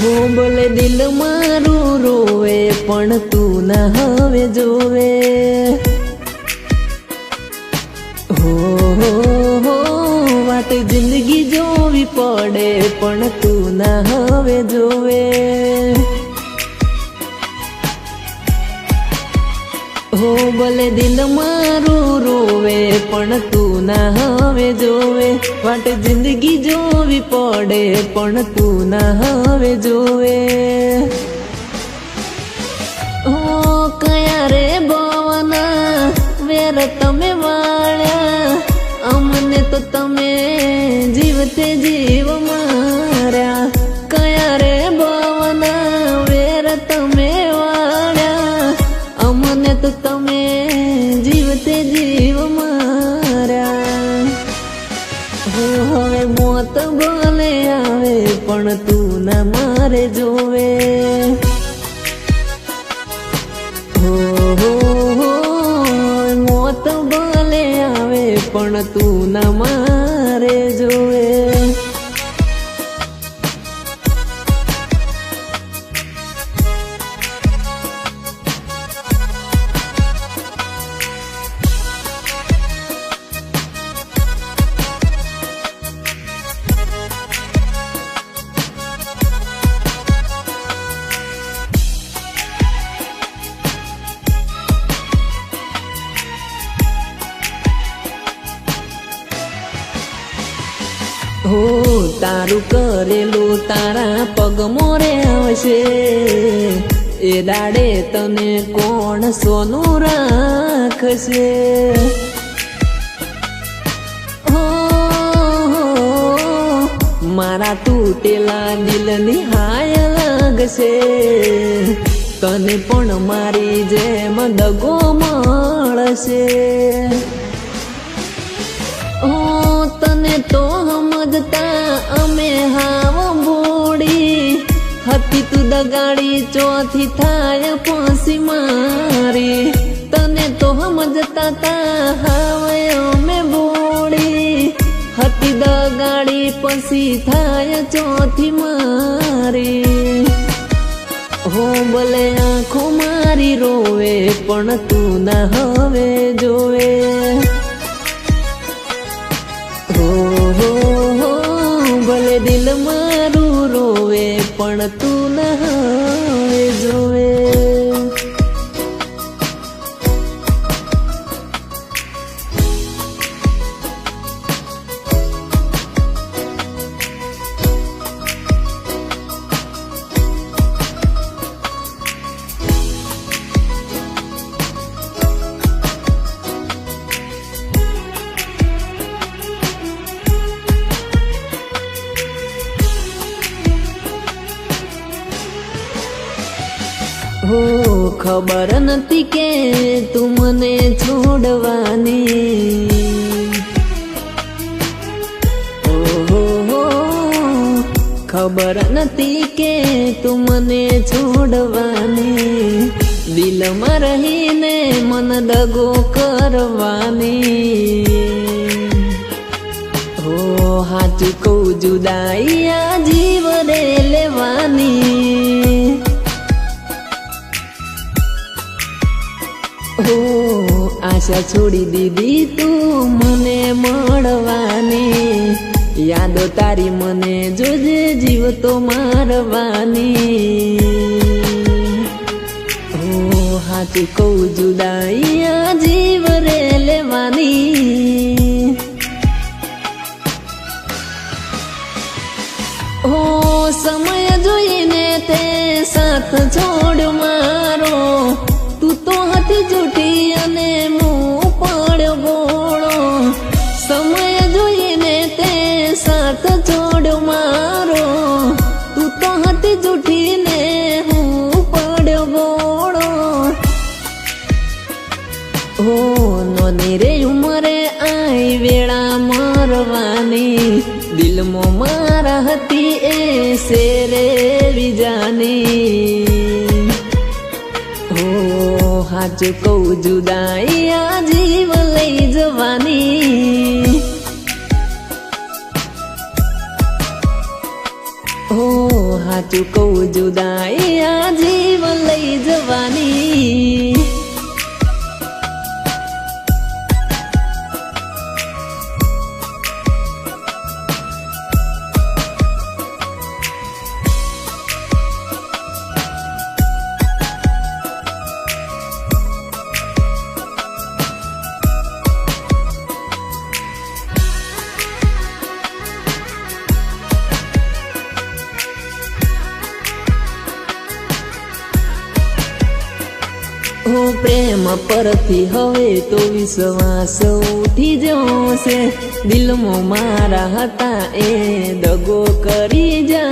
हो बोले दिल मारू रोवे पण तू न हवे जोवे। हो वाट जिंदगी जोवी पड़े पण तू न हवे जोवे। हो बोले दिल मारू रोवे पण तू न हवे जोवे। वाट जिंदगी जोवी पड़े पण तू न हवे जोवे। ओ कया रे बवना वेर तमे वाळ्या अमने तो तमे जीवते जीव मार्या। कया रे बवना वेर तमे वाळ्या अमने तो तमे जीवते जीव मार्या। हो हवे मोत भले आवे पण तू न मारे जोवे। हो मोत भले आवे पण तू न मारे जोवे। हो तारू करेलू तारा पग मोरे आवशे। ए दाडे तने कोण सोनू राखशे। हो मारा तूटेला दिलनी हाय लागशे। तने पण मारी जेम दगो मळशे। तने तो समजता अमे हाव बोड़ी हती तू दगाड़ी चौथी थाय फांसी मारी। तने तो समजता ता हाव अमे बोड़ी हती दगाड़ी पसी थाय चौथी मारी। हो बोले आँखों मारी रोवे पण तू न हवे जोवे। भले दिल मारू रोवे पण तू न हवे जोवे। हो खबर नती के तू मने छोड़वानी। हो खबर नती के तू मने छोड़वानी। दिल में रहीने मन दगो करवानी। हो हाचू कहूं जुदाई आ जीव रे लेवानी। हो आशा छोड़ी दीदी तू मने मळवानी। यादो तारी मने जोजे जीव तो मारवानी। हो हाचू कहूं जुदाई आ जीव रे लेवानी। हो समय जोईने ते साथ छोड़ मारो। तू तो हाथ जूठी अने मुँह पड़्यो बोलो। समय जोईने ते साथ छोड़ मारो। तू तो हाथ जूठी ने मुँह पड़्यो बोलो। हो नोनी रे उमरे आई वेळा मरवानी। दिल मो मारा हती ए सेरे विजानी। हो हाचू कहूं जुदाई आ जीव लई जवानी। હો હાચું કહું જુદાઈ આ જીવન લઈ જવાની હો પ્રેમ પરથી હવે તો વિશ્વાસ ઉઠી જશે દિલમાં મારા હતા એ દગો કરી જા